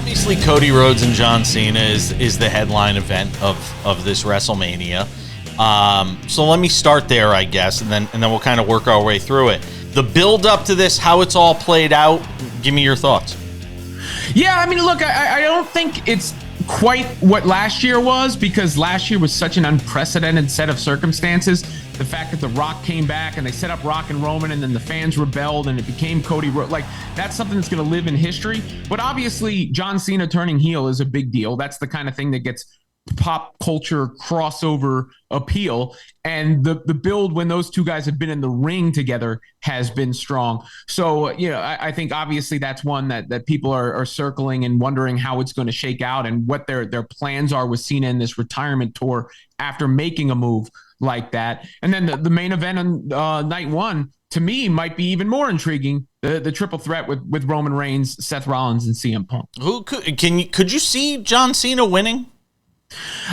Obviously, Cody Rhodes and John Cena is the headline event of this WrestleMania. So let me start there, I guess, and then we'll kind of work our way through it. The build up to this, how it's all played out. Give me your thoughts. Yeah, I mean, look, I don't think it's quite what last year was, because last year was such an unprecedented set of circumstances. The fact that The Rock came back and they set up Rock and Roman, and then the fans rebelled and it became Cody Rhodes. Like, that's something that's going to live in history. But obviously, John Cena turning heel is a big deal. That's the kind of thing that gets pop culture crossover appeal, and the build when those two guys have been in the ring together has been strong. So I think obviously that's one that people are circling and wondering how it's going to shake out and what their plans are with Cena in this retirement tour after making a move like that. And then the main event on night one, to me, might be even more intriguing. The triple threat with Roman Reigns, Seth Rollins, and CM Punk. Could you see John Cena winning?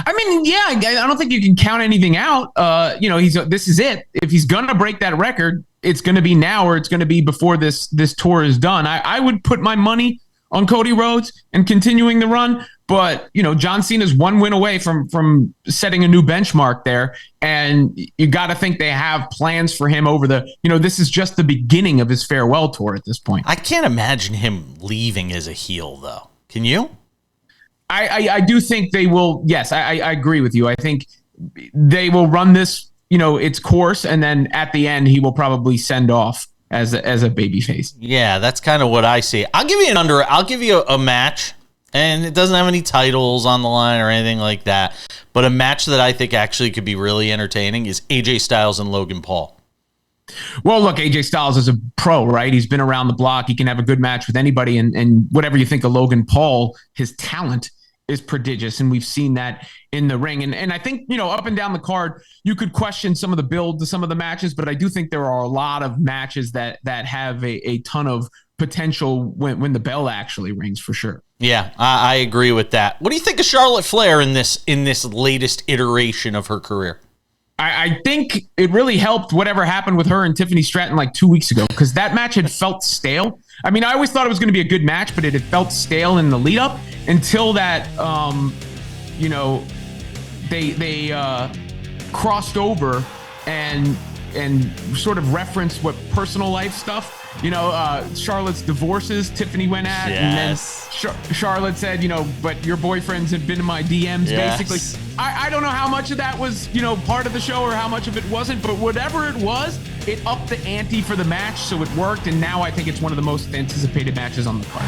I mean, yeah, I don't think you can count anything out. This is it. If he's gonna break that record, it's gonna be now, or it's gonna be before this tour is done. I would put my money on Cody Rhodes and continuing the run, but John Cena's one win away from setting a new benchmark there, and you got to think they have plans for him over this is just the beginning of his farewell tour at this point. I can't imagine him leaving as a heel, though. Can you? I do think they will. Yes, I agree with you. I think they will run this, its course, and then at the end, he will probably send off as a babyface. Yeah, that's kind of what I see. I'll give you a match, and it doesn't have any titles on the line or anything like that. But a match that I think actually could be really entertaining is AJ Styles and Logan Paul. Well, look, AJ Styles is a pro, right? He's been around the block. He can have a good match with anybody. And whatever you think of Logan Paul, his talent is prodigious, and we've seen that in the ring. And I think, up and down the card, you could question some of the build to some of the matches, but I do think there are a lot of matches that have a ton of potential when the bell actually rings, for sure. Yeah, I agree with that. What do you think of Charlotte Flair in this latest iteration of her career? I think it really helped whatever happened with her and Tiffany Stratton like 2 weeks ago, because that match had felt stale. I mean, I always thought it was going to be a good match, but it had felt stale in the lead up until that, they crossed over and sort of referenced what personal life stuff. Charlotte's divorces, Tiffany went at, yes. And then Charlotte said, but your boyfriends have been in my DMs, yes. Basically. I don't know how much of that was, part of the show or how much of it wasn't, but whatever it was, it upped the ante for the match, so it worked, and now I think it's one of the most anticipated matches on the card.